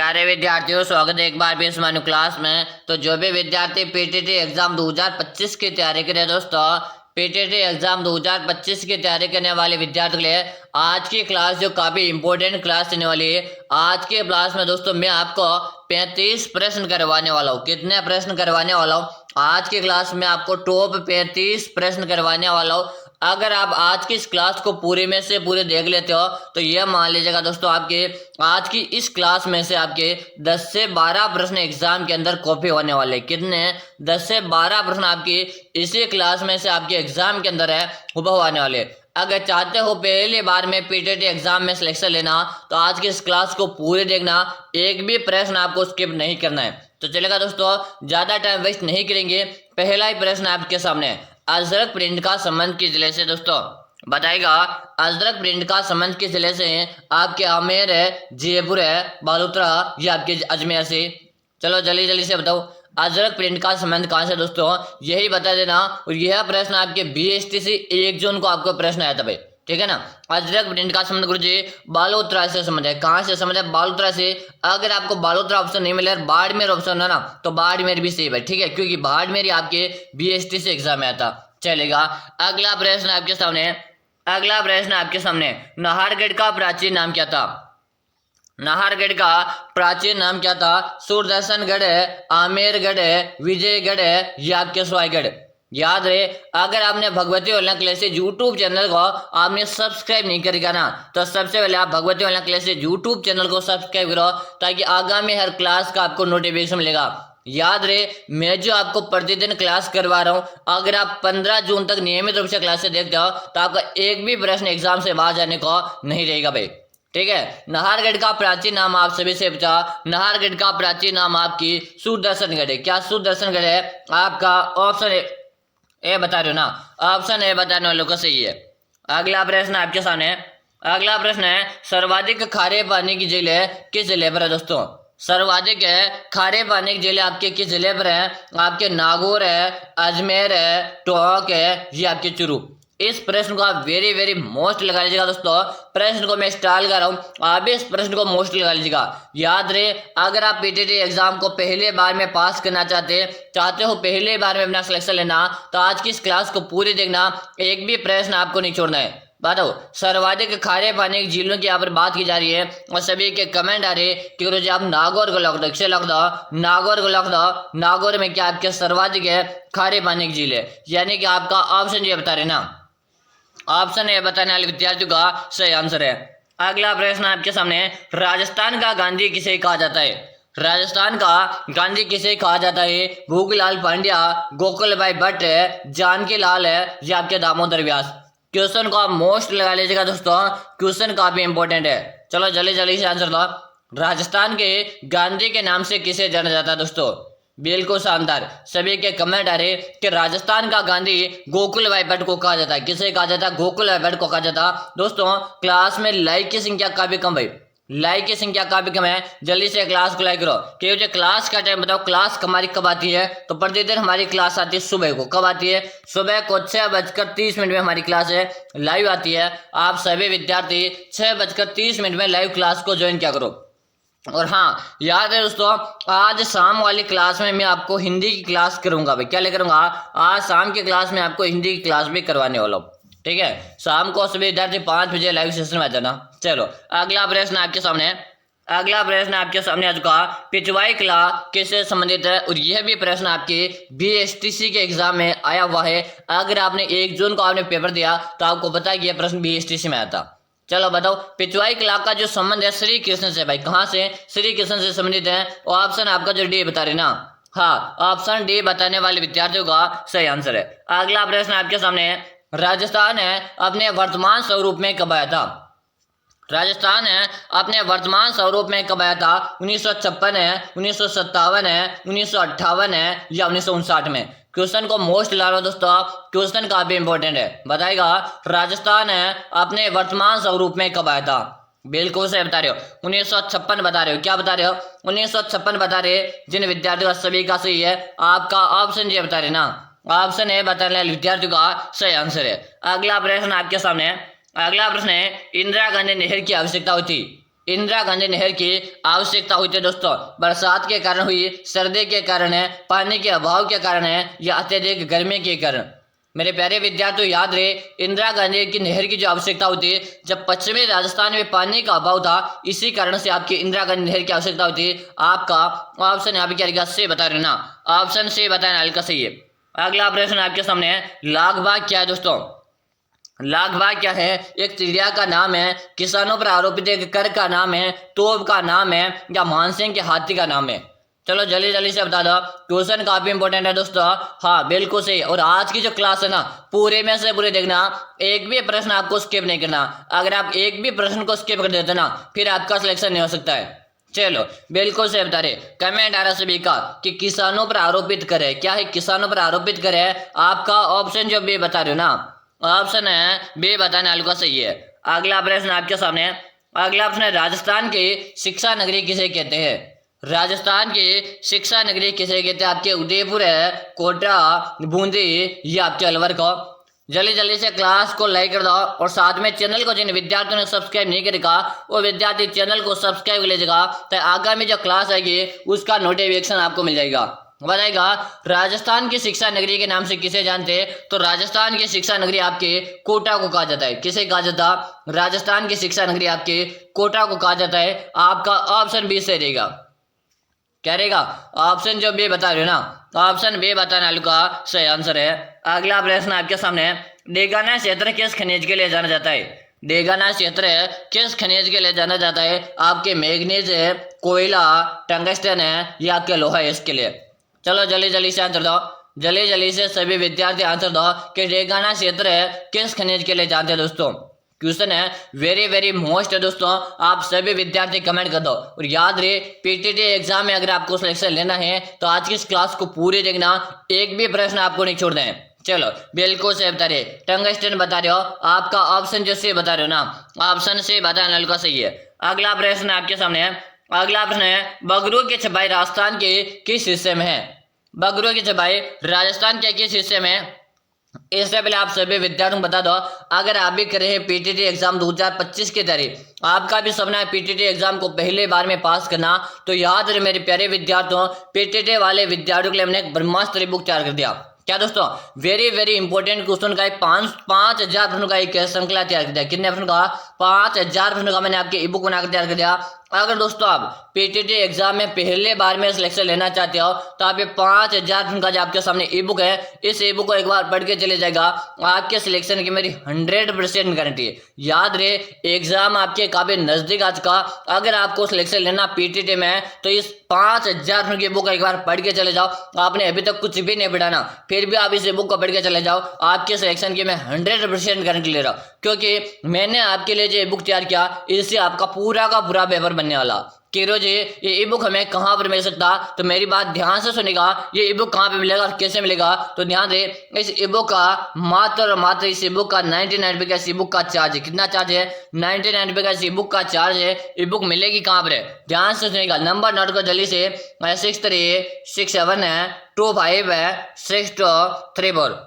प्यारे विद्यार्थियों, स्वागत है एक बार भी इस मानू क्लास में। तो जो भी विद्यार्थी पीटीटी एग्जाम 2025 की तैयारी करे दोस्तों, पीटीटी एग्जाम 2025 की तैयारी करने वाले विद्यार्थियों के लिए आज की क्लास जो काफी इंपॉर्टेंट क्लास रहने वाली है। आज के क्लास में दोस्तों मैं आपको 35 प्रश्न करवाने वाला हूँ। कितने प्रश्न करवाने वाला हूँ? आज की क्लास में आपको टॉप 35 प्रश्न करवाने वाला हूँ। अगर आप आज की इस क्लास को पूरे में से पूरे देख लेते हो तो यह मान लीजिएगा दोस्तों, आपके आज की इस क्लास में से आपके 10 से 12 प्रश्न एग्जाम के अंदर कॉपी होने वाले। कितने? 10 से 12 प्रश्न आपकी इसी क्लास में से आपके एग्जाम के अंदर है हुबहू आने वाले। अगर चाहते हो पहली बार में पीटीटी एग्जाम में सिलेक्शन लेना तो आज की इस क्लास को पूरे देखना, एक भी प्रश्न आपको स्किप नहीं करना है। तो चलेगा दोस्तों, ज्यादा टाइम वेस्ट नहीं करेंगे। पहला ही प्रश्न आपके सामने है, अजरक प्रिंट का संबंध किस जिले से? दोस्तों बताएगा, अजरक प्रिंट का संबंध किस जिले से है? आपके आमेर है, जयपुर है, बालोतरा या आपके अजमेर से? चलो जल्दी जल्दी से बताओ, अजरक प्रिंट का संबंध कहाँ से? दोस्तों यही बता देना। और यह प्रश्न आपके बीएसटी से 1 जून को आपको प्रश्न आया था भाई, ठीक है ना। अजरक प्रिंट का संबंध गुरुजी बालोतरा से संबंध है। कहाँ से संबंध है? बालोतरा से। अगर आपको बालोतरा ऑप्शन नहीं मिले, बाड़मेर ऑप्शन है ना, तो बाड़मेर भी सही है, ठीक है, क्योंकि बाड़मेर आपके बीएसटी से एग्जाम में आता। चलेगा, अगला प्रश्न आपके सामने। अगला प्रश्न आपके सामने, नाहरगढ़ का प्राचीन नाम क्या था? नाहरगढ़ का प्राचीन नाम क्या था? सुरदर्शनगढ़ है, आमेरगढ़ है, विजयगढ़ है या आपके स्वाईगढ़? याद रहे, अगर आपने Bhagwati online classes YouTube channel को आपने सब्सक्राइब नहीं करेगा ना, तो सबसे पहले आप Bhagwati online classes YouTube channel को सब्सक्राइब करो, ताकि आगामी हर क्लास का आपको नोटिफिकेशन मिलेगा। याद रहे, मैं जो आपको प्रतिदिन क्लास करवा रहा हूँ, अगर आप 15 जून तक नियमित रूप से क्लासेस देखते हो तो आपका एक भी प्रश्न एग्जाम से बाहर जाने को नहीं रहेगा भाई, ठीक है। नाहरगढ़ का प्राचीन नाम आप सभी से पूछा। नाहरगढ़ का प्राचीन नाम आपकी सुदर्शनगढ़ है। क्या सुदर्शनगढ़ है? आपका ऑप्शन ए बता रहे हो ना, ऑप्शन ए बताने वालों को सही है। अगला प्रश्न आपके सामने। अगला प्रश्न है, सर्वाधिक खारे पानी की झील है किस जिले पर है? दोस्तों सर्वाधिक है खारे पानी की झील आपके किस जिले पर है? आपके नागौर है, अजमेर है, टोंक है या आपके चुरू? इस प्रश्न को आप वेरी वेरी मोस्ट लगा लीजिएगा दोस्तों। प्रश्न को मैं स्टाइल कर रहा हूँ, आप भी इस प्रश्न को मोस्ट लगा लीजिएगा। याद रहे, अगर आप पीटीटी एग्जाम को पहले बार में पास करना चाहते हो पहले बार में अपना सिलेक्शन लेना, तो आज की इस क्लास को पूरी देखना, एक भी प्रश्न आपको नहीं छोड़ना है। बताओ, सर्वाधिक खारे पानी की झीलों की यहाँ पर बात की जा रही है और सभी के कमेंट आ रहे हैं कि गुरुजी आप नागौर को लग दो, किसे लग दो? नागौर को लग दो। नागौर में क्या आपके सर्वाधिक है खारे पानी की झील है, यानी कि आपका ऑप्शन ये बता रहे ना, ऑप्शन ए बताने वाले विद्यार्थियों का सही आंसर है। अगला प्रश्न आपके सामने, राजस्थान का गांधी किसे कहा जाता है? राजस्थान का गांधी किसे कहा जाता है? भूखलाल पांड्या, गोकुल भाई भट्ट है, जानकी लाल है या आपके दामोदर व्यास? क्वेश्चन को आप मोस्ट लगा लीजिएगा दोस्तों, क्वेश्चन काफी इंपॉर्टेंट है। चलो जल्दी जल्दी से आंसर दो। राजस्थान के गांधी के नाम से किसे जाना जाता है? दोस्तों बिल्कुल शानदार, सभी के कमेंट आ रहे कि राजस्थान का गांधी गोकुल भाई भट्ट को कहा जाता है। किसे कहा जाता है? गोकुल भाई भट्ट को कहा जाता है। दोस्तों क्लास में लाइक की संख्या काफी कम भाई, लाइक की संख्या काफी कम है, जल्दी से क्लास को लाइक करो। कि मुझे क्लास का टाइम बताओ, क्लास हमारी कब आती है? तो प्रतिदिन हमारी क्लास आती है सुबह को। कब आती है? सुबह को 6:30 में हमारी क्लास है लाइव आती है। आप सभी विद्यार्थी 6:30 में लाइव क्लास को ज्वाइन किया करो। और हाँ याद है दोस्तों, आज शाम वाली क्लास में मैं आपको हिंदी की क्लास करूंगा भाई। क्या ले करूंगा? आज शाम की क्लास में आपको हिंदी की क्लास भी करवाने वाला हूँ, ठीक है। शाम को सभी विद्यार्थी 5 बजे लाइव सेशन में आ जाना। चलो अगला प्रश्न आपके सामने। अगला प्रश्न आपके सामने आ चुका, पिछवाई कला किससे संबंधित है? और यह भी प्रश्न आपके बीएसटीसी के एग्जाम में आया हुआ है। अगर आपने 1 जून को आपने पेपर दिया तो आपको पता है कि यह प्रश्न बीएसटीसी में आया था। चलो बताओ, पिछवाई कला का जो संबंध है श्री कृष्ण से भाई, कहाँ से? श्री कृष्ण से संबंधित है। और ऑप्शन आपका जो डी बता रहे ना, हाँ ऑप्शन डी बताने वाले विद्यार्थियों का सही आंसर है। अगला प्रश्न आपके सामने है, राजस्थान है अपने वर्तमान स्वरूप में कब आया था? राजस्थान है अपने वर्तमान स्वरूप में कब आया था? 1956 है, 1957 है, 1958 है या 1959 में? क्वेश्चन को मोस्ट ला रहा हूं दोस्तों, क्वेश्चन काफी इंपॉर्टेंट है। बताएगा, राजस्थान है अपने वर्तमान स्वरूप में कब आया था? बिल्कुल सही बता रहे हो, 1956 बता रहे हो। क्या बता रहे हो? 1956 बता रहे। जिन विद्यार्थियों का सभी का सही है, आपका ऑप्शन ये बता रहे ना, ऑप्शन ए बताने वाले विद्यार्थियों का सही आंसर है। अगला प्रश्न आपके सामने। अगला प्रश्न है, इंदिरा गांधी नहर की आवश्यकता होती? इंदिरा गांधी नहर की आवश्यकता हुई थी दोस्तों? बरसात के कारण हुई, सर्दी के कारण है, पानी के अभाव के कारण है, या अत्यधिक गर्मी के कारण? मेरे प्यारे विद्यार्थियों याद रहे, इंदिरा गांधी की नहर की जो आवश्यकता होती है जब पश्चिमी राजस्थान में पानी का अभाव था, इसी कारण से आपकी इंदिरा गांधी नहर की आवश्यकता होती है। आपका ऑप्शन यहाँ पे क्या रहेगा? से बता रहे ना, ऑप्शन से बताना हल्का सही है। अगला प्रश्न आपके सामने है, लाख बाघ क्या है दोस्तों? लाख बाघ क्या है? एक चिड़िया का नाम है, किसानों पर आरोपित एक कर का नाम है, तोप का नाम है, या मानसिंह के हाथी का नाम है? चलो जल्दी जल्दी से बता दो, क्वेश्चन काफी इंपॉर्टेंट है दोस्तों। हाँ बिल्कुल सही। और आज की जो क्लास है ना, पूरे में से पूरे देखना, एक भी प्रश्न आपको स्किप नहीं करना। अगर आप एक भी प्रश्न को स्किप कर देते ना, फिर आपका सिलेक्शन नहीं हो सकता है। चलो बिल्कुल से बता रहे, कमेंट आ रहा सभी का कि किसानों पर आरोपित करे, क्या है? किसानों पर आरोपित करे। आपका ऑप्शन जो बी बता रहे हो ना, ऑप्शन है बी बताने वाले का सही है। अगला प्रश्न आपके सामने, अगला प्रश्न है, राजस्थान की शिक्षा नगरी किसे कहते हैं? राजस्थान की शिक्षा नगरी किसे कहते हैं? आपके उदयपुर है, कोटा, बूंदी, या आपके अलवर को? जल्दी जल्दी से क्लास को लाइक कर दो, और साथ में चैनल को जिन विद्यार्थियों ने सब्सक्राइब नहीं करेगा वो विद्यार्थी चैनल को सब्सक्राइब कर लीजिएगा, तो आगामी जो क्लास आएगी उसका नोटिफिकेशन आपको मिल जाएगा। बताएगा राजस्थान की शिक्षा नगरी के नाम से किसे जानते हैं? तो राजस्थान की शिक्षा नगरी आपके कोटा को कहा जाता है। किसे कहा जाता? राजस्थान की शिक्षा नगरी आपके कोटा को कहा जाता है। आपका ऑप्शन बी सही रहेगा। क्या रहेगा? ऑप्शन जो बी बता रहे हो ना, ऑप्शन बी बताने वाले का सही आंसर है। अगला प्रश्न आपके सामने, डेगाना क्षेत्र किस खनिज के लिए जाना जाता है? डेगाना क्षेत्र किस खनिज के लिए जाना जाता है? आपके मैग्नीज है, कोयला, टंगस्टन है, या आपके लोहा है इसके लिए? चलो जल्दी जल्दी से आंसर दो, जल्दी जल्दी से सभी विद्यार्थी आंसर दो कि डेगाना क्षेत्र किस खनिज के लिए जानते हैं दोस्तों। क्वेश्चन है वेरी वेरी मोस्ट है दोस्तों, आप सभी विद्यार्थी कमेंट कर दो। और याद रहे, पीटीटी एग्जाम में अगर आपको सिलेक्शन लेना है तो आज की इस क्लास को पूरे देखना, एक भी प्रश्न आपको नहीं छोड़ना है। चलो बिल्कुल से बता रहे, टंगस्टन बता रहे हो, आपका ऑप्शन जो से बता रहे हो ना, ऑप्शन से बताना हल्का सही है। अगला प्रश्न आपके सामने है, अगला प्रश्न है, बगरू की छपाई राजस्थान के किस हिस्से में है? बगरू की छपाई राजस्थान के किस हिस्से में है? इससे पहले आप सभी विद्यार्थियों को बता दो, अगर आप भी कर रहे हैं पीटीटी एग्जाम 2025 की तैयारी, आपका भी सपना है पीटीटी एग्जाम को पहले बार में पास करना, तो याद रहे मेरे प्यारे विद्यार्थियों, पीटीटी वाले विद्यार्थियों के लिए हमने एक ब्रह्मास्त्र बुक तैयार कर दिया। क्या दोस्तों? वेरी वेरी इंपॉर्टेंट क्वेश्चन का एक 5,000 प्रश्नों का एक श्रृंखला तैयार कर दिया। कितने प्रश्नों का? 5,000 प्रश्नों का मैंने आपके ई बुक बनाकर तैयार कर दिया। अगर दोस्तों आप पीटीटी एग्जाम में पहले बार में सिलेक्शन लेना चाहते हो तो आप ये 5,000 प्रश्न का जो आपके सामने ई बुक है, इस ई बुक को एक बार पढ़ के चले जाएगा, आपके सिलेक्शन की मेरी 100% गारंटी है। याद रहे, एग्जाम आपके काफी नजदीक आ चुका, अगर आपको सिलेक्शन लेना पीटीटी में तो इस 5,000 प्रश्न की बुक एक बार पढ़ के चले जाओ। आपने अभी तक कुछ भी नहीं पढ़ाना, फिर भी आप इस बुक को पढ़ के चले जाओ, आपके सिलेक्शन की मैं 100% गारंटी ले रहा हूँ, क्योंकि मैंने आपके लिए जो बुक तैयार किया इससे आपका पूरा का पूरा पेपर बनने वाला। किरो जी ये ई बुक हमें कहाँ पर मिल सकता? तो मेरी बात ध्यान से सुनेगा, ये ई बुक कहाँ पे मिलेगा और कैसे मिलेगा? तो ध्यान दे, इस ई बुक का मात्र और मात्र इस ई बुक का 99 रुपये का इस ई बुक का चार्ज है। कितना चार्ज है? 99 रुपये का इस ई बुक का चार्ज है। ई बुक मिलेगी कहाँ पर है? ध्यान से सुनेगा, नंबर नोट को जल्दी से, 6367 है 25 है 6234,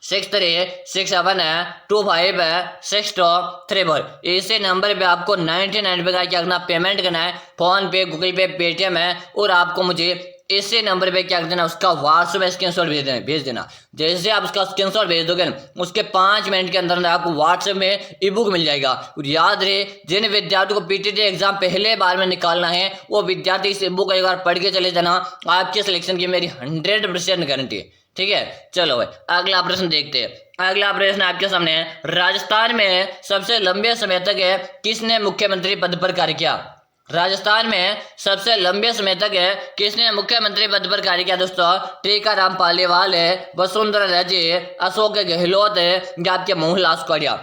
6367 है 25 है 6234। इसी नंबर पे आपको 99 रुपये का क्या करना? पेमेंट करना है। फोन पे, गूगल पे, पेटीएम है, और आपको मुझे इसी नंबर पे क्या कर देना? उसका व्हाट्सएप में स्क्रीनशॉट भेज देना। जैसे आप उसका स्क्रीनशॉट भेज दोगे ना, उसके 5 मिनट के अंदर आपको व्हाट्सएप में ई बुक मिल जाएगा। और याद रहे, जिन विद्यार्थियों को पीटीटी एग्जाम पहले बार में निकालना है वो विद्यार्थी इस ई बुक को एक बार पढ़ के चले जाना, आपके सिलेक्शन की मेरी 100% गारंटी है। ठीक है, चलो भाई अगला प्रश्न देखते हैं। अगला प्रश्न आपके सामने है, राजस्थान में सबसे लंबे समय तक किसने मुख्यमंत्री पद पर कार्य किया? राजस्थान में सबसे लंबे समय तक किसने मुख्यमंत्री पद पर कार्य किया दोस्तों? टीकाराम पालीवाल है, वसुंधरा राजे, अशोक गहलोत है, या आपके मोहनलाल सुखाड़िया?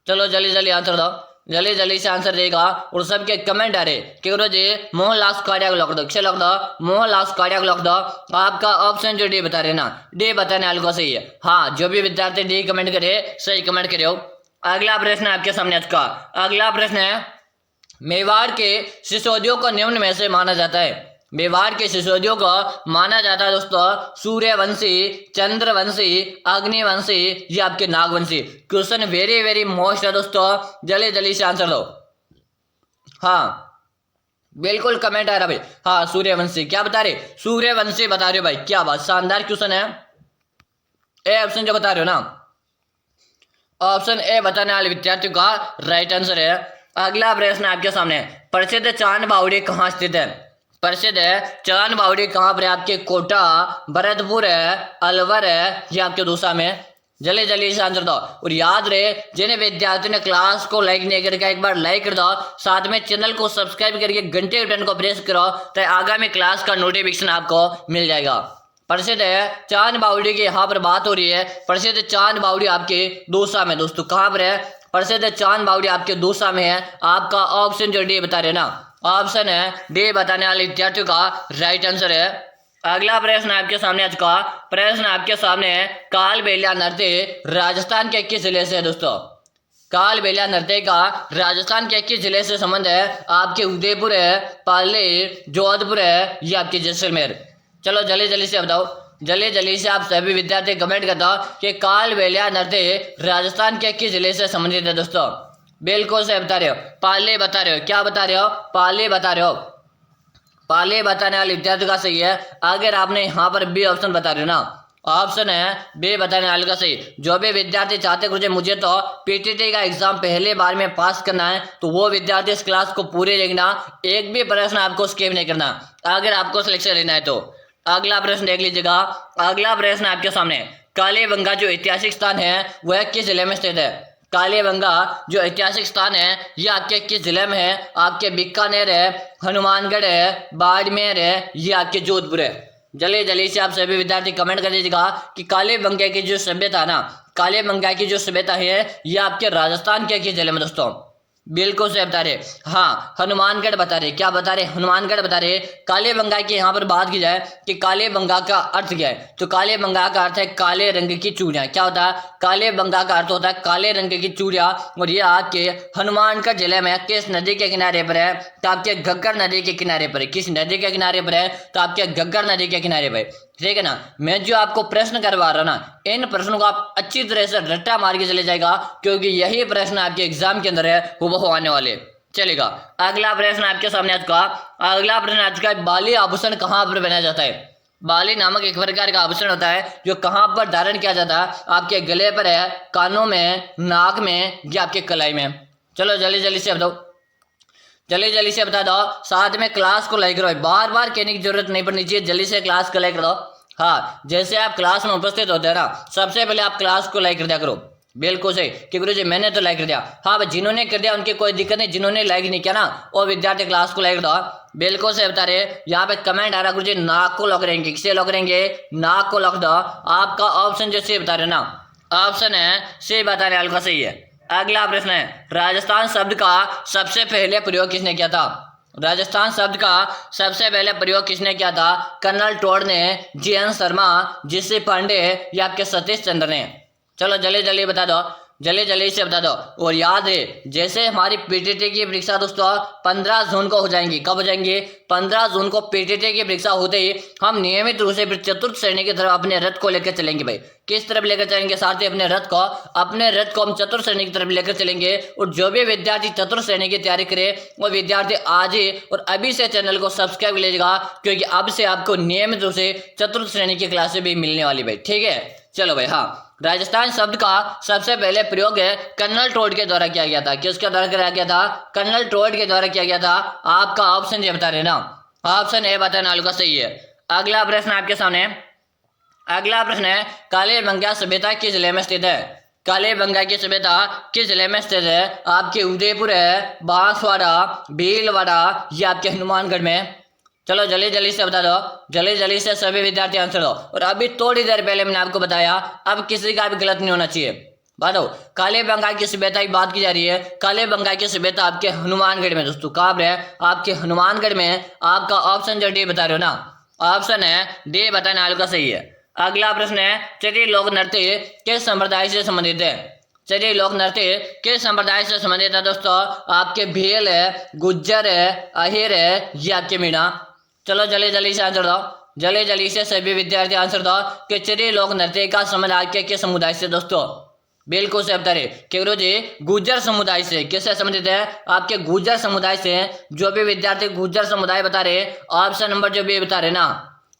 चलो जल्दी जल्दी आंसर दो, जल्दी जल्दी से आंसर देगा। और सबके कमेंट आ रहे कि गुरु जी मोहनलाल सुखाड़िया को लॉक दो, किसे लॉक दो? मोहनलाल सुखाड़िया को लॉक दो। आपका ऑप्शन जो डी बता रहे ना, डी बताने वाले को सही है। हाँ, जो भी विद्यार्थी डी कमेंट करे सही कमेंट करे हो। अगला प्रश्न आपके सामने आज का, अगला प्रश्न है, मेवाड़ के सिसोदियों को निम्न में से माना जाता है? मेवाड़ के सिसोदियों को माना जाता है दोस्तों सूर्यवंशी, चंद्रवंशी, अग्निवंशी, या आपके Nagvanshi? Question very very most है दोस्तों, जल्दी जल्दी से आंसर दो। हाँ बिल्कुल कमेंट आ रहा भाई। हाँ सूर्यवंशी क्या बता रहे, सूर्यवंशी बता रहे हो भाई, क्या बात, शानदार क्वेश्चन है। ए ऑप्शन जो बता रहे हो ना, ऑप्शन ए बताने वाले विद्यार्थियों का राइट आंसर है। अगला प्रश्न आपके सामने, प्रसिद्ध चांद बावड़ी कहाँ स्थित है। प्रसिद्ध चांद बावड़ी कहाँ पर है, आपके कोटा, भरतपुर है, अलवर है या आपके दूसरा में। जल्दी जल्दी से आंसर दो। और याद रहे जिन्हें विद्यार्थियों ने क्लास को लाइक नहीं करके एक बार लाइक कर दो, साथ में चैनल को सब्सक्राइब करके घंटे के बटन को प्रेस करो, तो आगामी क्लास का नोटिफिकेशन आपको मिल जाएगा। प्रसिद्ध है चांद बावड़ी की यहाँ पर बात हो रही है। प्रसिद्ध चांद बावड़ी आपके दौसा में दोस्तों, कहाँ पर है, प्रसिद्ध चांद बावड़ी आपके दौसा में है। आपका ऑप्शन जो डी बता रहे ना, ऑप्शन है डी बताने वाले विद्यार्थियों का राइट आंसर है। अगला प्रश्न आपके सामने, आज का प्रश्न आपके सामने है, काल बेलिया नृत्य राजस्थान के किस जिले से है दोस्तों। काल बेलिया नृत्य का राजस्थान के किस जिले से संबंध है, आपके उदयपुर है, पाली, जोधपुर है या आपके जैसलमेर। चलो जल्दी जल्दी से बताओ, जल्दी जल्दी से आप सभी विद्यार्थी कमेंट करता हो कि काल बेलिया नृत्य राजस्थान के किस जिले से संबंधित है दोस्तों। बिल्कुल से बता रहे हो, पाली बता रहे हो, क्या बता रहे हो, पाली बता रहे हो। पाली बताने वाले विद्यार्थी का सही है। अगर आपने यहाँ पर बी ऑप्शन बता रहे हो ना, ऑप्शन है बी बताने वाले का सही। जो भी विद्यार्थी चाहते कुछ मुझे तो पीटीटी का एग्जाम पहले बार में पास करना है, तो वो विद्यार्थी इस क्लास को पूरे देखना, एक भी प्रश्न आपको स्किप नहीं करना अगर आपको सिलेक्शन लेना है तो। अगला प्रश्न देख लीजिएगा। अगला प्रश्न आपके सामने, कालीबंगा जो ऐतिहासिक स्थान है वह किस जिले में स्थित है। कालीबंगा जो ऐतिहासिक स्थान है यह आपके किस जिले में है, आपके बीकानेर है, हनुमानगढ़ है, बाड़मेर है, ये आपके जोधपुर है। जल्दी जल्दी से आप सभी विद्यार्थी कमेंट कर दीजिएगा कि कालीबंगा की जो सभ्यता ना, कालीबंगा की जो सभ्यता है ये आपके राजस्थान के किस जिले में दोस्तों। बिल्कुल से बता रहे, हाँ हनुमानगढ़ बता रहे, क्या बता रहे, हनुमानगढ़ बता रहे। कालीबंगा की यहाँ पर बात की जाए कि कालीबंगा का अर्थ क्या है, तो कालीबंगा का अर्थ है काले रंग की चूड़ियाँ। क्या होता है, कालीबंगा का अर्थ होता है काले रंग की चूड़ियाँ। और ये आपके हनुमानगढ़ जिले में किस नदी के किनारे पर है, तो आपके घग्गर नदी के किनारे पर है। किस नदी के किनारे पर है, तो आपके घग्गर नदी के किनारे पर, ठीक है ना। मैं जो आपको प्रश्न करवा रहा ना, इन प्रश्नों को आप अच्छी तरह से रट्टा मार के चले जाएगा, क्योंकि यही प्रश्न आपके एग्जाम के अंदर है वो आने वाले। चलेगा अगला प्रश्न आपके सामने आज का। अगला प्रश्न आज का, बाली आभूषण कहाँ पर बनाया जाता है। बाली नामक एक प्रकार का आभूषण होता है जो कहाँ पर धारण किया जाता है, आपके गले पर है, कानों में, नाक में या आपके कलाई में। चलो जल्दी जल्दी से बताओ, जल्दी जल्दी से बता दो, साथ में क्लास को लाइक करो, बार बार कहने की जरूरत नहीं पड़नी चाहिए, जल्दी से क्लास को लाइक कर दो। हाँ जैसे आप क्लास में उपस्थित होते हैं ना, सबसे पहले आप क्लास को लाइक कर दिया करो। बिल्कुल सही कि गुरु जी मैंने तो लाइक कर दिया, हाँ भाई जिन्होंने कर दिया उनकी कोई दिक्कत नहीं, जिन्होंने लाइक नहीं किया ना वो विद्यार्थी क्लास को लाइक कर दो। बिल्कुल से बता रहे, यहाँ पे कमेंट आ रहा गुरु जी नाक को लॉक करेंगे, किसे लॉक करेंगे, नाक को लॉक दो। आपका ऑप्शन जो सी बता रहे ना, ऑप्शन है सी बताने वाले का सही है। अगला प्रश्न है, राजस्थान शब्द का सबसे पहले प्रयोग किसने किया था। राजस्थान शब्द का सबसे पहले प्रयोग किसने किया था, कर्नल टोड ने, जीएन शर्मा, जीसी पांडे या आपके सतीश चंद्र ने। चलो जल्दी जल्दी बता दो, जल्दी जल्दी से बता दो। और याद है जैसे हमारी पीटीटी की परीक्षा दोस्तों 15 जून को हो जाएंगी, कब हो जाएंगी, 15 जून को पीटीटी की परीक्षा होते ही हम नियमित रूप से चतुर्थ श्रेणी की तरफ अपने रथ को लेकर चलेंगे भाई। किस तरफ लेकर चलेंगे, साथ ही अपने रथ को हम चतुर्थ श्रेणी की तरफ लेकर चलेंगे। और जो भी विद्यार्थी चतुर्थ श्रेणी की तैयारी करे वो विद्यार्थी आज ही और अभी से चैनल को सब्सक्राइब लीजिएगा, क्योंकि अब से आपको नियमित रूप से चतुर्थ श्रेणी की क्लासें भी मिलने वाली भाई, ठीक है। चलो भाई, हाँ राजस्थान शब्द का सबसे पहले प्रयोग है कर्नल टोड के द्वारा किया गया था। किसके द्वारा किया गया था, कर्नल टोड के द्वारा किया गया था। आपका ऑप्शन ये बता रहे ना, ऑप्शन ए बताने वालों का सही है। अगला प्रश्न आपके सामने, अगला प्रश्न है, कालीबंगा सभ्यता किस जिले में स्थित है। कालीबंगा की सभ्यता किस जिले में स्थित है, आपके उदयपुर है, बांसवाड़ा, भीलवाड़ा या आपके हनुमानगढ़ में। चलो जल्दी जल्दी से बता दो, जल्दी जल्दी से सभी विद्यार्थी आंसर दो। और अभी थोड़ी देर पहले मैंने आपको बताया, अब किसी का भी गलत नहीं होना चाहिए। बताओ कालीबंगा की सभ्यता की बात की जा रही है, कालीबंगा की सभ्यता आपके हनुमानगढ़ में दोस्तों, कहाँ है, आपके हनुमानगढ़ में। आपका ऑप्शन जो डी बता रहे हो ना, ऑप्शन है डी बताने वालों का सही है। अगला प्रश्न है, चलिए लोक नृत्य किस संप्रदाय से संबंधित है। चलिए लोक नृत्य किस संप्रदाय से संबंधित है दोस्तों, आपके भील है, गुज्जर है, अहिर है या आपके मीणा। चलो जल्दी जल्दी से आंसर दो, जल्दी जल्दी से सभी विद्यार्थी आंसर दो कि चलिए लोक नृत्य का संबंध आपके किस समुदाय से दोस्तों। बिल्कुल सही बता रहे कि गुरुजी गुर्जर समुदाय से। किससे संबंधित है? आपके गुर्जर समुदाय से। जो भी विद्यार्थी गुर्जर समुदाय बता रहे, ऑप्शन नंबर जो बी बता रहे ना,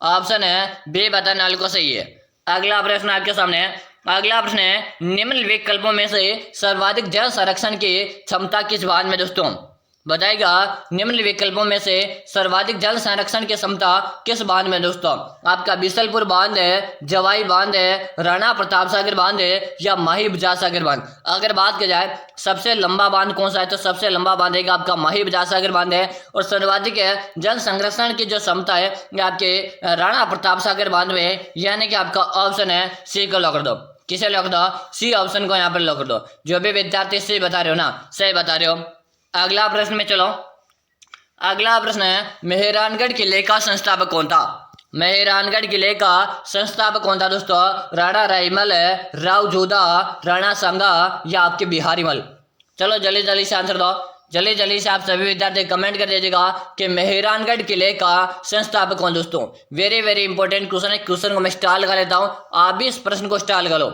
ऑप्शन है बी बताने वाले को सही है। अगला प्रश्न आपके सामने है। अगला प्रश्न है, निम्न विकल्पों में से सर्वाधिक जल संरक्षण की क्षमता किस बांध में दोस्तों? बताएगा निम्न विकल्पों में से सर्वाधिक जल संरक्षण की क्षमता किस बांध में दोस्तों? आपका बिसलपुर बांध है, जवाई बांध है, राणा प्रताप सागर बांध है, या माही बजाज सागर बांध। अगर बात की जाए सबसे लंबा बांध कौन सा है, तो सबसे लंबा बांध है आपका माही बजाज सागर बांध है। और सर्वाधिक जल संरक्षण की जो क्षमता है ये आपके राणा प्रताप सागर बांध में है, यानी कि आपका ऑप्शन है सी को लॉक कर दो। किसे लॉक दो? सी ऑप्शन को यहाँ पर लॉक कर दो। जो भी विद्यार्थी सही बता रहे हो ना, सही बता रहे हो। अगला प्रश्न में चलो। अगला प्रश्न है, मेहरानगढ़ किले का संस्थापक कौन था? मेहरानगढ़ किले का संस्थापक कौन था दोस्तों? राणा रायमल, राव जोधा, राणा सांगा, या आपके बिहारी मल? चलो जल्दी जल्दी से आंसर दो। जल्दी जल्दी से आप सभी विद्यार्थी कमेंट कर दीजिएगा कि मेहरानगढ़ किले का संस्थापक कौन दोस्तों। वेरी वेरी इंपॉर्टेंट क्वेश्चन है। क्वेश्चन को मैं स्टार लगा लेता हूँ, आप भी इस प्रश्न को स्टार लगा लो।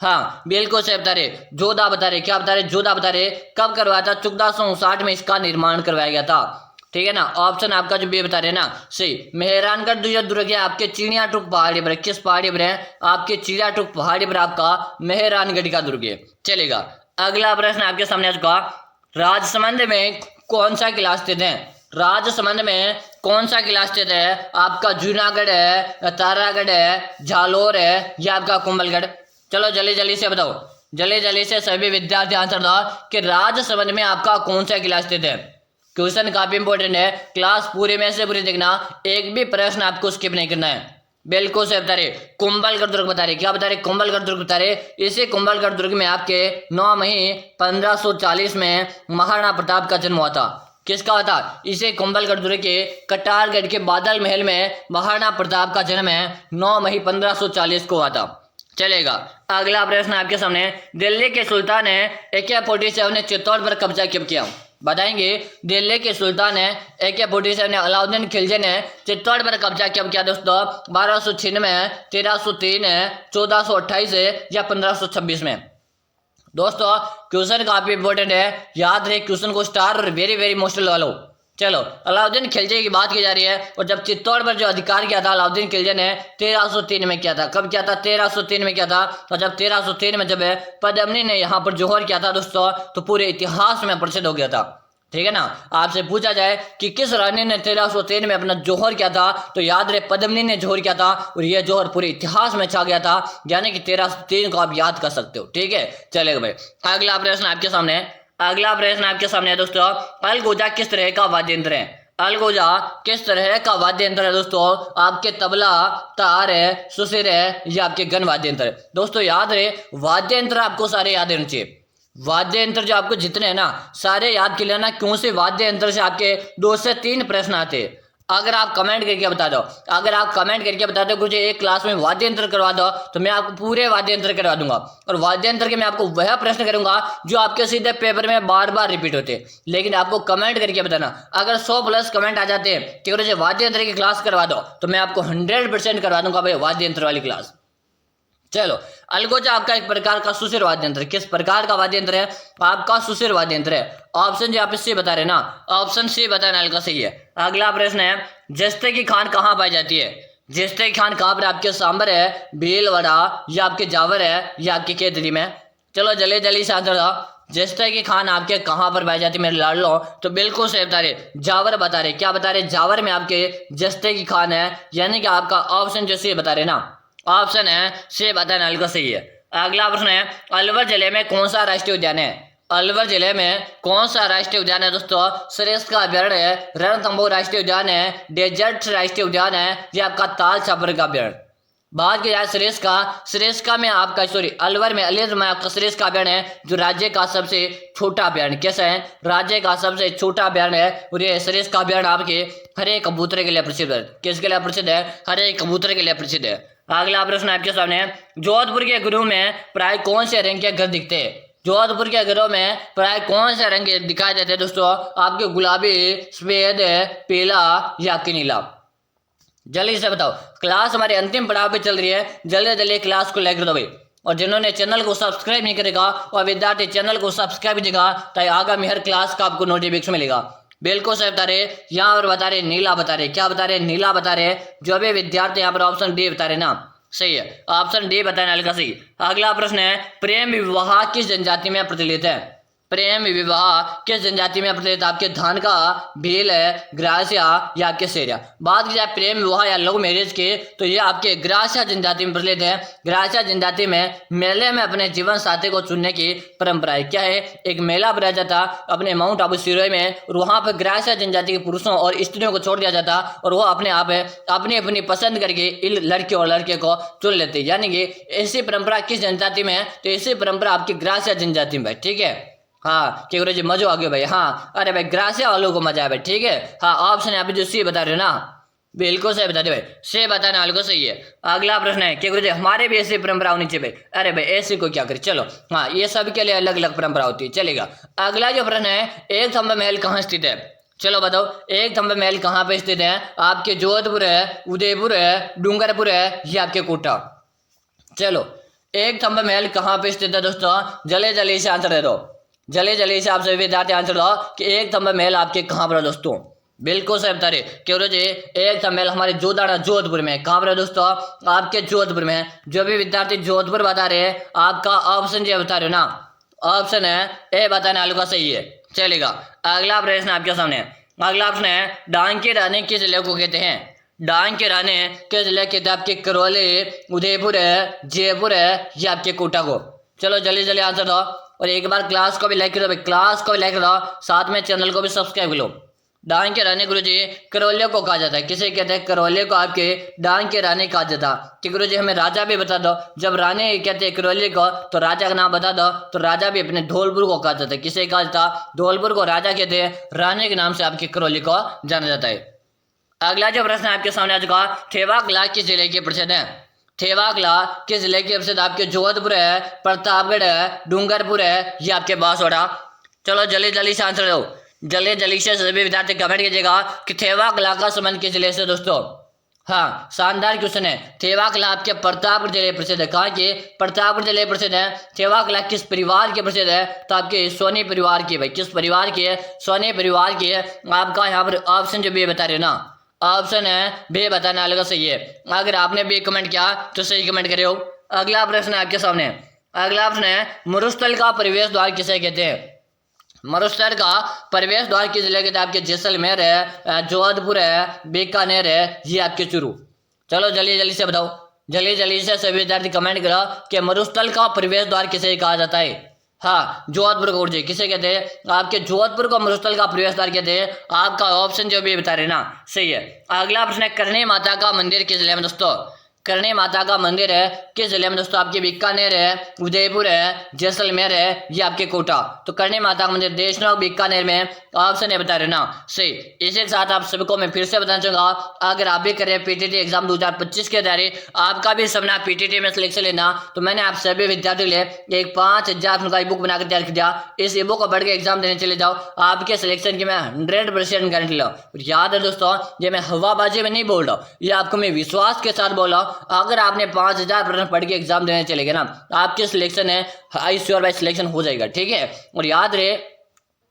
हाँ बिल्कुल सही बता रहे, जोधा बता रहे। क्या बता रहे? जोधा बता रहे। कब करवाया था? 1459 में इसका निर्माण करवाया गया था। ठीक है ना, ऑप्शन आपका जो भी बता रहे ना सही। मेहरानगढ़ जो दुर्ग है आपके चिड़ियाटुक पहाड़ी पर। किस पहाड़ी पर है? आपके चिड़ियाटुक पहाड़ी पर आपका मेहरानगढ़ का दुर्ग है। चलेगा। अगला प्रश्न आपके सामने आ चुका। राजसमंद में कौन सा किला स्थित है? राजसमंद में कौन सा किला स्थित है? आपका जूनागढ़ है, तारागढ़ है, जालोर है, या आपका कुंभलगढ़? चलो जल्दी जल्दी से बताओ। जल्दी जल्दी से सभी विद्यार्थी आंसर दो कि राजसमंद में आपका कौन सा किला स्थित है। क्वेश्चन काफी इंपॉर्टेंट है, क्लास पूरे में से पूरी देखना, एक भी प्रश्न आपको स्किप नहीं करना है। बिल्कुल से बता रहे, कुंभलगढ़ दुर्ग बता रहे। क्या बता रहे? कुंभलगढ़ दुर्ग बता रहे। इसी कुंभलगढ़ दुर्ग में आपके 9 मई 1540 में महाराणा प्रताप का जन्म हुआ था। किसका हुआ था? इसे कुंभलगढ़ दुर्ग के कटारगढ़ के बादल महल में महाराणा प्रताप का जन्म है 9 मई 1540 को हुआ था। चलेगा। अगला प्रश्न आपके सामने। दिल्ली के सुल्तान है AK-47 ने चित्तौड़ पर कब्जा कब किया? बताएंगे। दिल्ली के सुल्तान है AK-47 ने अलाउद्दीन खिलजी ने चित्तौड़ पर कब्जा कब किया दोस्तों? 1296, 1303, 1428 या 1526 में? दोस्तों क्वेश्चन काफी इंपॉर्टेंट है, याद रहे क्वेश्चन को स्टार और वेरी वेरी मोस्ट लगा लो। चलो, अलाउद्दीन खिलजी की बात की जा रही है, और जब चित्तौड़ पर जो अधिकार किया था अलाउद्दीन खिलजी ने 1303 में किया था। कब किया था? 1303 में किया था। और जब 1303 में जब पद्मिनी ने यहाँ पर जोहर किया था दोस्तों, तो पूरे इतिहास में प्रसिद्ध हो गया था। ठीक है ना, आपसे पूछा जाए कि किस रानी ने 1303 में अपना जोहर किया था, तो याद रहे पद्मिनी ने जोहर किया था, और यह जोहर पूरे इतिहास में छा गया था, यानी कि 1303 को आप याद कर सकते हो। ठीक है, चलेगा भाई। अगला प्रश्न आपके सामने है। अगला प्रश्न आपके सामने है दोस्तों, अलगोजा किस तरह का वाद्य यंत्र है? अलगोजा किस तरह का वाद्य यंत्र है दोस्तों? आपके तबला, तार है, सुसिर है, या आपके गन वाद्य यंत्र है? दोस्तों याद रहे वाद्य यंत्र आपको सारे याद रहने चाहिए। वाद्य यंत्र जो आपको जितने हैं ना सारे याद कर लेना। क्यों से वाद्य यंत्र से आपके 2 से 3 प्रश्न आते हैं। अगर आप कमेंट करके बता दो, अगर आप कमेंट करके बता दो मुझे एक क्लास में वाद्य यंत्र करवा दो, तो मैं आपको पूरे वाद्य यंत्र करवा दूंगा। और वाद्य यंत्र के मैं आपको वह प्रश्न करूंगा जो आपके सीधे पेपर में बार बार रिपीट होते हैं। लेकिन आपको कमेंट करके बताना। अगर 100+ कमेंट आ जाते हैं कि मुझे वाद्य यंत्र की क्लास करवा दो, तो मैं आपको 100% करवा दूंगा भाई वाद्य यंत्र वाली क्लास। चलो, अलगोजा आपका एक प्रकार का सुसिर वाद्य यंत्र। किस प्रकार का वाद्य यंत्र है? आपका सुसिर वाद्य यंत्र है। ऑप्शन जो आप इससे बता रहे ना, ऑप्शन सी बताना का सही है। अगला प्रश्न है, जस्ते की खान कहाँ पाई जाती है? जस्ते की खान कहाँ पर? आपके सांबर है, भीलवाड़ा, या आपके जावर है, या आपके केतली में? चलो जल्दी जल्दी से आंसर दो। जस्ते की खान आपके कहाँ पर पाई जाती है मेरे लाडलो? तो बिल्कुल सही बता रहे, जावर बता रहे। क्या बता रहे? जावर में आपके जस्ते की खान है, यानी कि आपका ऑप्शन जो सी बता रहे ना, ऑप्शन है से बताने का सही है। अगला प्रश्न है, अलवर जिले में कौन सा राष्ट्रीय उद्यान है? अलवर जिले में कौन सा राष्ट्रीय उद्यान है दोस्तों? सरिस्का अभ्यारण्य है, रणथंभौर राष्ट्रीय उद्यान है, डेजर्ट राष्ट्रीय उद्यान है, या आपका ताल छापर का अभ्यारण्य? बात की जाए सरिस्का में आपका अलवर में अलीगढ़ में आपका सरिस्का अभ्यारण्य है, जो राज्य का सबसे छोटा अभ्यारण्य। कैसा है? राज्य का सबसे छोटा अभ्यारण्य है। और ये सरिस्का अभ्यारण्य आपके हरे कबूतर के लिए प्रसिद्ध है। किसके लिए प्रसिद्ध है? हरे कबूतर के लिए प्रसिद्ध है। अगला प्रश्न आपके सामने है, जोधपुर के घरों में प्राय कौन से रंग के घर दिखते हैं? जोधपुर के घरों में प्राय कौन से रंग दिखाई देते हैं दोस्तों? आपके गुलाबी, सफेद, पीला, या आपके नीला? जल्दी से बताओ, क्लास हमारे अंतिम पड़ाव पे चल रही है, जल्दी जल्दी क्लास को लेकर दो भाई। और जिन्होंने चैनल को सब्सक्राइब नहीं करेगा और विद्यार्थी चैनल को सब्सक्राइब कीजिएगा ताकि आगामी हर क्लास का आपको नोटिफिकेशन मिलेगा। बिल्कुल सही बता रहे, यहाँ पर बता रहे नीला बता रहे, क्या बता रहे, नीला बता रहे। जो भी विद्यार्थी यहाँ पर ऑप्शन डी बता रहे ना, सही है, ऑप्शन डी बताने वाले का सही। अगला प्रश्न है, प्रेम विवाह किस जनजाति में प्रचलित है? प्रेम विवाह किस जनजाति में प्रचलित? आपके धान का, भील है, ग्रासिया या आपके सेरिया। बात की जाए प्रेम विवाह या लव मैरिज की तो ये आपके ग्रासिया जनजाति में प्रचलित है। ग्रासिया जनजाति में मेले में अपने जीवन साथी को चुनने की परंपरा है। क्या है? एक मेला भरा जाता अपने माउंट आबू सिरोही में, और वहां पर ग्रासिया जनजाति के पुरुषों और स्त्रियों को छोड़ दिया जाता और वो अपने आप अपनी अपनी पसंद करके लड़के और लड़के को चुन लेते। यानी कि ऐसी परंपरा किस जनजाति में है? तो ऐसी परंपरा आपकी ग्रासिया जनजाति में है। ठीक है, हाँ कि गुरु जी मजो आ गया भाई। हाँ अरे भाई ग्रासिया वालों को मजा है भाई। ठीक है, हाँ ऑप्शन यहाँ पे जो सी बता रहे हो ना, बिल्कुल सही बता दे भाई, सी बताने वाले को सही है। अगला प्रश्न है कि गुरु जी हमारे भी ऐसी परंपरा होनी चाहिए भाई। अरे भाई ऐसी को क्या करे, चलो हाँ ये सबके लिए अलग अलग परंपरा होती है, चलेगा। अगला जो प्रश्न है, एक थंबा महल कहाँ स्थित है? चलो बताओ, एक थंबा महल कहाँ पे स्थित है? आपके जोधपुर है, उदयपुर है, डूंगरपुर है या आपके कोटा? चलो एक थंबा महल कहाँ पे स्थित है दोस्तों? जल्दी जल्दी से आंसर दे दो, जल्दी जल्दी से आप सभी विद्यार्थी आंसर दो कि एक थंबा महल आपके कहाँ पर है दोस्तों? बिल्कुल सही बता रहे क्यों जी, एक थंबा महल हमारे जोधपुर में। कहाँ पर है दोस्तों? आपके जोधपुर में। जो भी विद्यार्थी जोधपुर बता रहे हैं आपका ऑप्शन जो बता रहे हो ना, ऑप्शन है ए बताने वालों का सही है, चलेगा। अगला प्रश्न आपके सामने, अगला प्रश्न है, डांग की रानी किस जिले को कहते हैं? डांग के रानी किस जिले के कहते हैं? आपके करौली, उदयपुर है, जयपुर है या आपके कोटा को? चलो जल्दी जल्दी आंसर दो, और एक बार क्लास को भी लाइक करो भाई, क्लास को भी लाइक करो, साथ में चैनल को भी सब्सक्राइब करो। डांग के रानी गुरु जी करौलियों को कहा जाता है, किसे कहते हैं? करौलियों को आपके डांग के रानी कहा जाता कि गुरु जी हमें राजा भी बता दो। जब रानी कहते हैं करौली को तो राजा का नाम बता दो, तो राजा भी अपने धौलपुर को कहा जाता है, किसे कहा जाता? धौलपुर को राजा कहते हैं, रानी के नाम से आपकी करौली को जाना जाता है। अगला जो प्रश्न आपके सामने आ चुका, थेवा कला किस जिले के प्रसिद्ध है? थेवा कला किस जिले के प्रसिद्ध? आपके जोधपुर है, प्रतापगढ़ है, डूंगरपुर है या आपके बांसवाड़ा? चलो जल्दी जल्दी से आंसर दो, जल्दी जल्दी से सभी विद्यार्थी कमेंट कीजिएगा कि थेवा कला का संबंध किस जिले से दोस्तों? हाँ शानदार क्वेश्चन है। थेवा कला आपके प्रतापगढ़ जिले प्रसिद्ध है। कहाँ के? प्रतापगढ़ जिले प्रसिद्ध है। थेवा कला किस परिवार के प्रसिद्ध है? तो आपके सोनी परिवार की। भाई किस परिवार की है? सोनी परिवार की है। आपका यहाँ पर ऑप्शन जो भी बता रहे हो ना, ऑप्शन है बे बताने वाले का सही है। अगर आपने बे कमेंट किया तो सही कमेंट करे हो। अगला प्रश्न है आपके सामने, अगला प्रश्न है, मरुस्थल का प्रवेश द्वार किसे कहते हैं? मरुस्थल का प्रवेश द्वार किस जिले के? आपके जैसलमेर है, जोधपुर है, बीकानेर है, ये आपके चूरू। चलो जल्दी जल्दी से बताओ, जल्दी जल्दी से सभी विद्यार्थी कमेंट करो कि मरुस्थल का प्रवेश द्वार किसे कहा जाता है? हाँ जोधपुर को जी किसे कहते हैं? आपके जोधपुर को मरुस्थल का प्रवेश द्वार कहते हैं। आपका ऑप्शन जो भी बता रहे ना सही है। अगला प्रश्न है, करणी माता का मंदिर किस जिले में दोस्तों? करणी माता का मंदिर है किस जिले में दोस्तों? आपके बीकानेर है, उदयपुर है, जैसलमेर है या आपके कोटा? तो करणी माता का मंदिर देशनोक बीकानेर में, ऑप्शन है बता रहे ना सही। इसी के साथ आप सबको मैं फिर से बताना चाहूंगा, अगर आप भी करें पीटीटी एग्जाम 2025 की तैयारी, आपका भी सपना पीटीटी में सिलेक्शन लेना, तो मैंने आप सभी विद्यार्थियों के लिए एक 5000 का ई बुक बनाकर तैयार किया। इस ई बुक को पढ़ के एग्जाम देने चले जाओ, आपके सिलेक्शन की मैं 100% गारंटी लो। याद है दोस्तों, ये मैं हवाबाजी में नहीं बोल रहा हूँ, ये आपको मैं विश्वास के साथ बोल रहा हूँ। अगर आपने 5000 प्रश्न पढ़ के एग्जाम देने चलेगे ना, आपके सिलेक्शन है आई श्योर बाय सिलेक्शन हो जाएगा। ठीक है, और याद रहे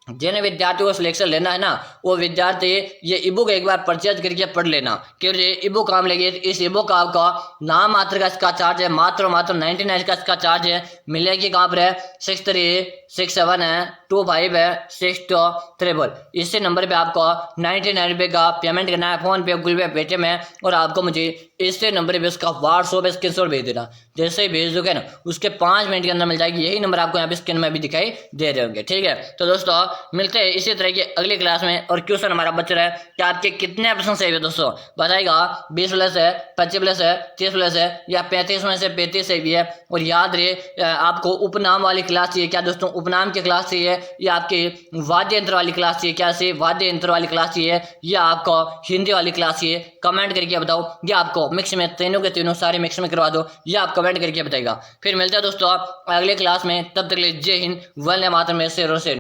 जिन विद्यार्थियों को सिलेक्शन लेना है ना, वो विद्यार्थी ये ईबुक एक बार परचेज करके पढ़ लेना, क्योंकि ये ईबुक काम लगी। इस ईबुक का आपका नाम मात्र का इसका चार्ज है, मात्र 99 का इसका चार्ज है। मिलेगी कहाँ पर है? 6367 है, 25 है, 6233। इसी नंबर पे आपको 99 रुपये का पेमेंट करना है, फोन पे, गूगल पे, पेटीएम है, और आपको मुझे इसी नंबर पे उसका व्हाट्सएप पे स्क्रीनशॉट भेज देना। जैसे ही भेज दोगे ना, उसके 5 मिनट के अंदर मिल जाएगी। यही नंबर आपको यहाँ पे स्क्रीन में भी दिखाई दे रहे होंगे। ठीक है, तो दोस्तों मिलते हैं इसी तरह की अगली क्लास में। और क्वेश्चन हमारा बच रहा है कि आपके कितने प्रश्न सही है दोस्तों, बताएगा 20 प्लस है, 25 प्लस है, 30 प्लस है या 35 में से 35 सही भी है। और याद रहे आपको उपनाम वाली क्लास चाहिए क्या दोस्तों? उपनाम की क्लास चाहिए या आपकी वाद्य यंत्र वाली क्लास चाहिए? क्या चाहिए? वाद्य यंत्र वाली क्लास चाहिए या आपको हिंदी वाली क्लास चाहिए? कमेंट करके बताओ, या आपको मिक्स में तीनों के तीनों सारे मिक्स में करवा दो, या आप कमेंट करके बताएगा। फिर मिलते हैं दोस्तों अगले क्लास में, तब तक के लिए जय हिंद, वंदे मातरम।